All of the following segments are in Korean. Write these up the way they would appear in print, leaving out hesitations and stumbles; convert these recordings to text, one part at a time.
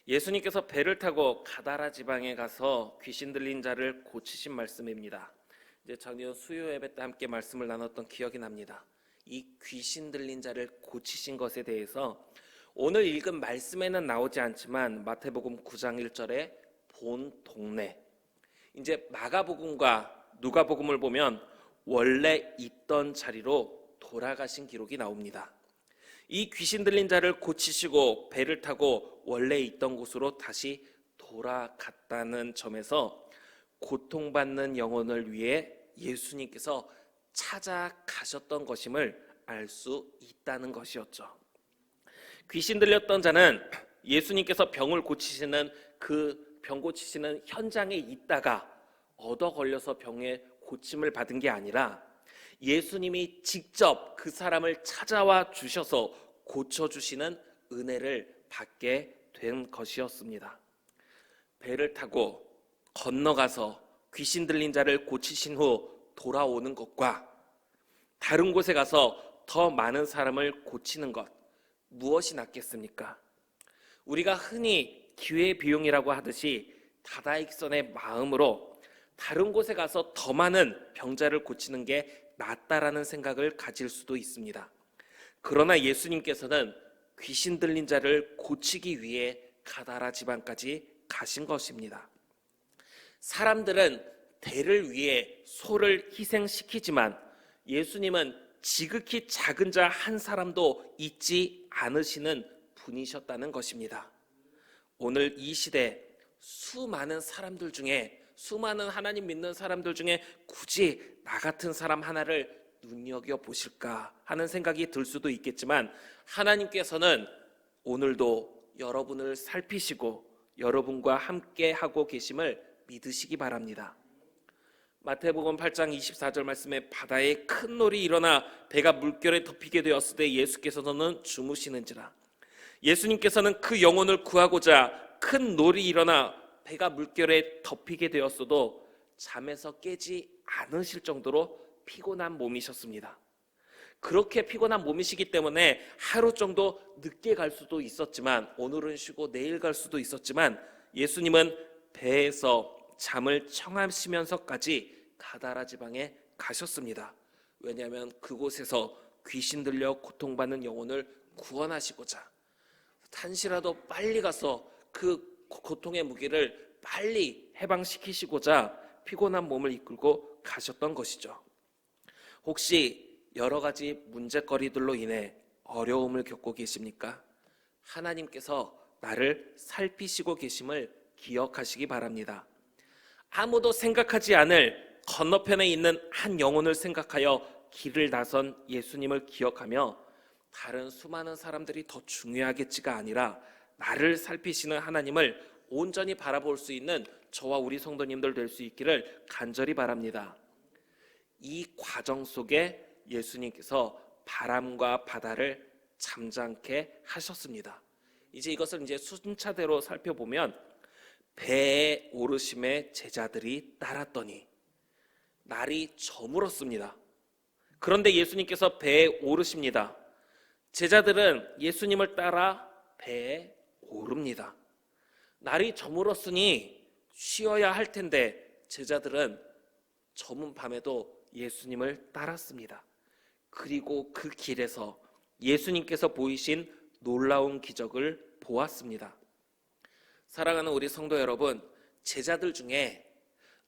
예수님께서 배를 타고 가다라 지방에 가서 귀신 들린 자를 고치신 말씀입니다. 이제 작년 수요 예배 때 함께 말씀을 나눴던 기억이 납니다. 이 귀신 들린 자를 고치신 것에 대해서 오늘 읽은 말씀에는 나오지 않지만 마태복음 9장 1절에 본 동네, 이제 마가복음과 누가복음을 보면 원래 있던 자리로 돌아가신 기록이 나옵니다. 이 귀신 들린 자를 고치시고 배를 타고 원래 있던 곳으로 다시 돌아갔다는 점에서 고통받는 영혼을 위해 예수님께서 찾아가셨던 것임을 알 수 있다는 것이었죠. 귀신 들렸던 자는 예수님께서 병을 고치시는 그 병 고치시는 현장에 있다가 얻어 걸려서 병에 고침을 받은 게 아니라 예수님이 직접 그 사람을 찾아와 주셔서 고쳐주시는 은혜를 받게 된 것이었습니다. 배를 타고 건너가서 귀신 들린 자를 고치신 후 돌아오는 것과 다른 곳에 가서 더 많은 사람을 고치는 것, 무엇이 낫겠습니까? 우리가 흔히 기회비용이라고 하듯이 다다익선의 마음으로 다른 곳에 가서 더 많은 병자를 고치는 게 낫다라는 생각을 가질 수도 있습니다. 그러나 예수님께서는 귀신 들린 자를 고치기 위해 가다라 지방까지 가신 것입니다. 사람들은 대를 위해 소를 희생시키지만 예수님은 지극히 작은 자 한 사람도 잊지 않으시는 분이셨다는 것입니다. 오늘 이 시대 수많은 사람들 중에, 수많은 하나님 믿는 사람들 중에 굳이 나 같은 사람 하나를 눈여겨보실까 하는 생각이 들 수도 있겠지만 하나님께서는 오늘도 여러분을 살피시고 여러분과 함께 하고 계심을 믿으시기 바랍니다. 마태복음 8장 24절 말씀에 바다에 큰 놀이 일어나 배가 물결에 덮이게 되었을 때 예수께서는 주무시는지라. 예수님께서는 그 영혼을 구하고자 큰 놀이 일어나 배가 물결에 덮이게 되었어도 잠에서 깨지 않으실 정도로 피곤한 몸이셨습니다. 그렇게 피곤한 몸이시기 때문에 하루 정도 늦게 갈 수도 있었지만, 오늘은 쉬고 내일 갈 수도 있었지만 예수님은 배에서 잠을 청하시면서까지 가다라 지방에 가셨습니다. 왜냐하면 그곳에서 귀신 들려 고통받는 영혼을 구원하시고자, 한시라도 빨리 가서 그 고통의 무게를 빨리 해방시키시고자 피곤한 몸을 이끌고 가셨던 것이죠. 혹시 여러 가지 문제거리들로 인해 어려움을 겪고 계십니까? 하나님께서 나를 살피시고 계심을 기억하시기 바랍니다. 아무도 생각하지 않을 건너편에 있는 한 영혼을 생각하여 길을 나선 예수님을 기억하며 다른 수많은 사람들이 더 중요하겠지가 아니라 나를 살피시는 하나님을 온전히 바라볼 수 있는 저와 우리 성도님들 될 수 있기를 간절히 바랍니다. 이 과정 속에 예수님께서 바람과 바다를 잠잠케 하셨습니다. 이것을 순차대로 살펴보면 배에 오르심에 제자들이 따랐더니 날이 저물었습니다. 그런데 예수님께서 배에 오르십니다. 제자들은 예수님을 따라 배에 오릅니다. 날이 저물었으니 쉬어야 할 텐데 제자들은 저문 밤에도 예수님을 따랐습니다. 그리고 그 길에서 예수님께서 보이신 놀라운 기적을 보았습니다. 사랑하는 우리 성도 여러분, 제자들 중에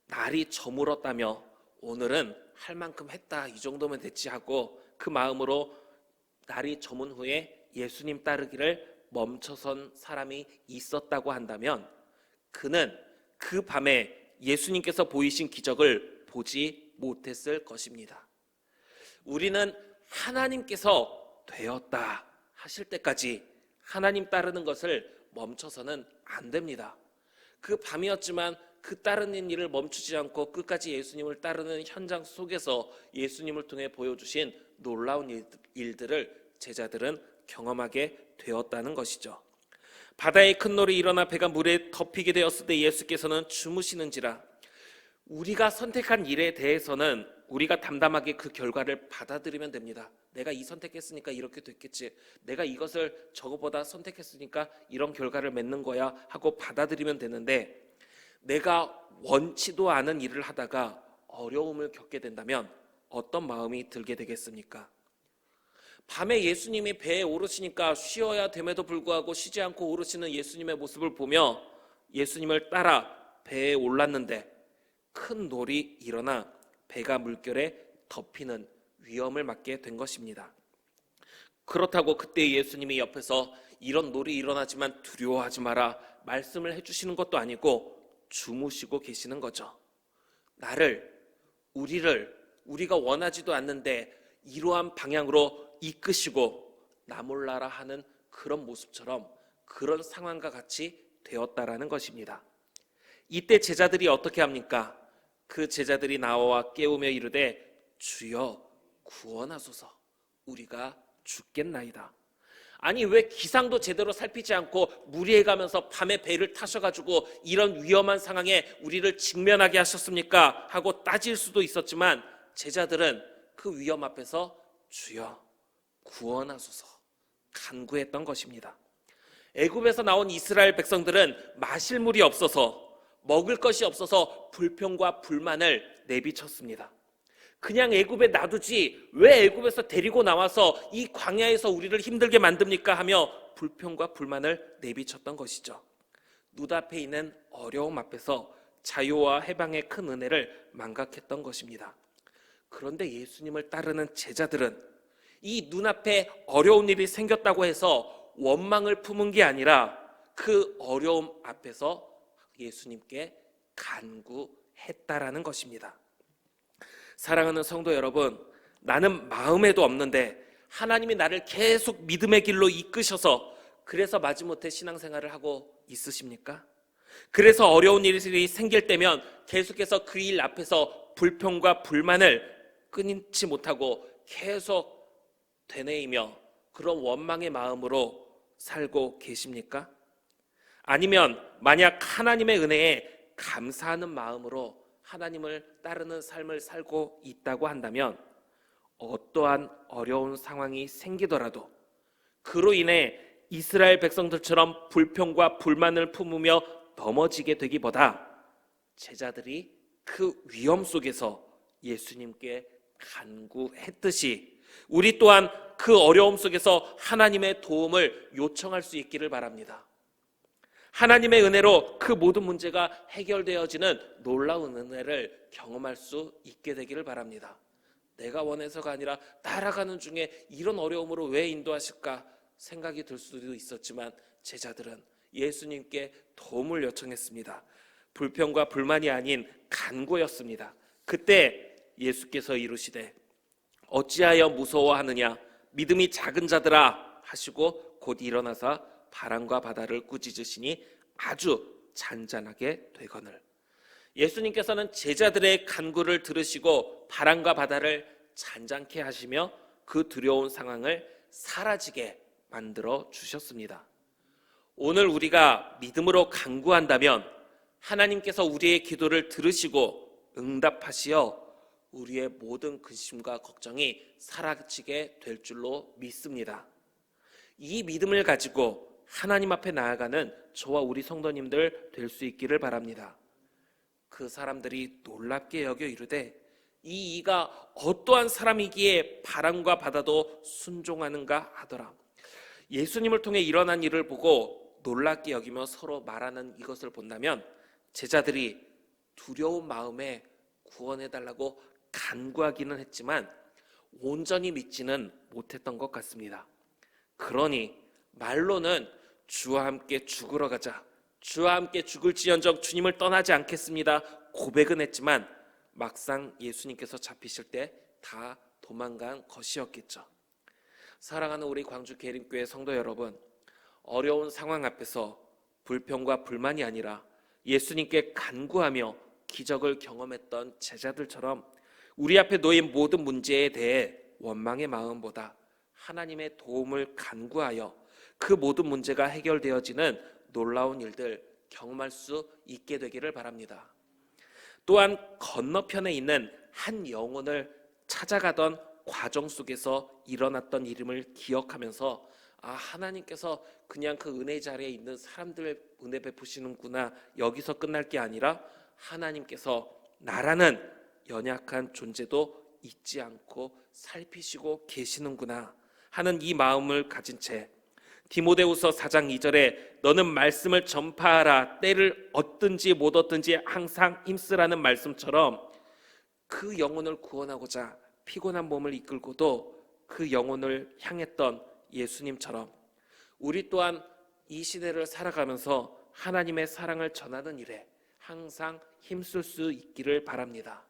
날이 저물었다며 오늘은 할 만큼 했다, 이 정도면 됐지 하고 그 마음으로 날이 저문 후에 예수님 따르기를 멈춰선 사람이 있었다고 한다면 그는 그 밤에 예수님께서 보이신 기적을 보지 못했을 것입니다. 우리는 하나님께서 되었다 하실 때까지 하나님 따르는 것을 멈춰서는 안 됩니다. 그 밤이었지만 그 따르는 일을 멈추지 않고 끝까지 예수님을 따르는 현장 속에서 예수님을 통해 보여주신 놀라운 일들을 제자들은 경험하게 되었다는 것이죠. 바다에 큰 놀이 일어나 배가 물에 덮이게 되었을 때 예수께서는 주무시는지라. 우리가 선택한 일에 대해서는 우리가 담담하게 그 결과를 받아들이면 됩니다. 내가 이 선택했으니까 이렇게 됐겠지. 내가 이것을 저거보다 선택했으니까 이런 결과를 맺는 거야 하고 받아들이면 되는데, 내가 원치도 않은 일을 하다가 어려움을 겪게 된다면 어떤 마음이 들게 되겠습니까? 밤에 예수님이 배에 오르시니까 쉬어야 됨에도 불구하고 쉬지 않고 오르시는 예수님의 모습을 보며 예수님을 따라 배에 올랐는데 큰 놀이 일어나 배가 물결에 덮이는 위험을 맞게 된 것입니다. 그렇다고 그때 예수님이 옆에서 이런 놀이 일어나지만 두려워하지 마라 말씀을 해주시는 것도 아니고 주무시고 계시는 거죠. 우리가 원하지도 않는데 이러한 방향으로 이끄시고 나 몰라라 하는 그런 모습처럼 그런 상황과 같이 되었다라는 것입니다. 이때 제자들이 어떻게 합니까? 그 제자들이 나와 깨우며 이르되 주여 구원하소서 우리가 죽겠나이다. 아니 왜 기상도 제대로 살피지 않고 무리해가면서 밤에 배를 타셔가지고 이런 위험한 상황에 우리를 직면하게 하셨습니까? 하고 따질 수도 있었지만 제자들은 그 위험 앞에서 주여 구원하소서 간구했던 것입니다. 애굽에서 나온 이스라엘 백성들은 마실 물이 없어서 먹을 것이 없어서 불평과 불만을 내비쳤습니다. 그냥 애굽에 놔두지 왜 애굽에서 데리고 나와서 이 광야에서 우리를 힘들게 만듭니까 하며 불평과 불만을 내비쳤던 것이죠. 눈앞에 있는 어려움 앞에서 자유와 해방의 큰 은혜를 망각했던 것입니다. 그런데 예수님을 따르는 제자들은 이 눈앞에 어려운 일이 생겼다고 해서 원망을 품은 게 아니라 그 어려움 앞에서 예수님께 간구했다라는 것입니다. 사랑하는 성도 여러분, 나는 마음에도 없는데 하나님이 나를 계속 믿음의 길로 이끄셔서 그래서 마지못해 신앙생활을 하고 있으십니까? 그래서 어려운 일이 생길 때면 계속해서 그 일 앞에서 불평과 불만을 끊지 못하고 계속 되뇌이며 그런 원망의 마음으로 살고 계십니까? 아니면 만약 하나님의 은혜에 감사하는 마음으로 하나님을 따르는 삶을 살고 있다고 한다면 어떠한 어려운 상황이 생기더라도 그로 인해 이스라엘 백성들처럼 불평과 불만을 품으며 넘어지게 되기보다 제자들이 그 위험 속에서 예수님께 간구했듯이 우리 또한 그 어려움 속에서 하나님의 도움을 요청할 수 있기를 바랍니다. 하나님의 은혜로 그 모든 문제가 해결되어지는 놀라운 은혜를 경험할 수 있게 되기를 바랍니다. 내가 원해서가 아니라 날아가는 중에 이런 어려움으로 왜 인도하실까 생각이 들 수도 있었지만 제자들은 예수님께 도움을 요청했습니다. 불평과 불만이 아닌 간구였습니다. 그때 예수께서 이르시되 어찌하여 무서워하느냐 믿음이 작은 자들아 하시고 곧 일어나사 바람과 바다를 꾸짖으시니 아주 잔잔하게 되거늘. 예수님께서는 제자들의 간구를 들으시고 바람과 바다를 잔잔케 하시며 그 두려운 상황을 사라지게 만들어 주셨습니다. 오늘 우리가 믿음으로 간구한다면 하나님께서 우리의 기도를 들으시고 응답하시어 우리의 모든 근심과 걱정이 사라지게 될 줄로 믿습니다. 이 믿음을 가지고 하나님 앞에 나아가는 저와 우리 성도님들 될 수 있기를 바랍니다. 그 사람들이 놀랍게 여겨 이르되 이 이가 어떠한 사람이기에 바람과 바다도 순종하는가 하더라. 예수님을 통해 일어난 일을 보고 놀랍게 여기며 서로 말하는 이것을 본다면 제자들이 두려운 마음에 구원해달라고 간구하기는 했지만 온전히 믿지는 못했던 것 같습니다. 그러니 말로는 주와 함께 죽으러 가자, 주와 함께 죽을지언정 주님을 떠나지 않겠습니다 고백은 했지만 막상 예수님께서 잡히실 때 다 도망간 것이었겠죠. 사랑하는 우리 광주 계림교회 성도 여러분, 어려운 상황 앞에서 불평과 불만이 아니라 예수님께 간구하며 기적을 경험했던 제자들처럼 우리 앞에 놓인 모든 문제에 대해 원망의 마음보다 하나님의 도움을 간구하여 그 모든 문제가 해결되어지는 놀라운 일들 경험할 수 있게 되기를 바랍니다. 또한 건너편에 있는 한 영혼을 찾아가던 과정 속에서 일어났던 일임을 기억하면서 하나님께서 그냥 그 은혜 자리에 있는 사람들 은혜 베푸시는구나, 여기서 끝날 게 아니라 하나님께서 나라는 연약한 존재도 잊지 않고 살피시고 계시는구나 하는 이 마음을 가진 채 디모데후서 4장 2절에 너는 말씀을 전파하라, 때를 얻든지 못 얻든지 항상 힘쓰라는 말씀처럼 그 영혼을 구원하고자 피곤한 몸을 이끌고도 그 영혼을 향했던 예수님처럼 우리 또한 이 시대를 살아가면서 하나님의 사랑을 전하는 일에 항상 힘쓸 수 있기를 바랍니다.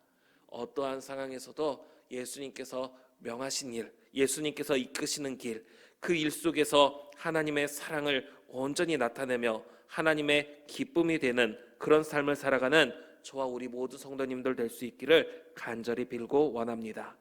어떠한 상황에서도 예수님께서 명하신 일, 예수님께서 이끄시는 길, 그 일 속에서 하나님의 사랑을 온전히 나타내며 하나님의 기쁨이 되는 그런 삶을 살아가는 저와 우리 모두 성도님들 될 수 있기를 간절히 빌고 원합니다.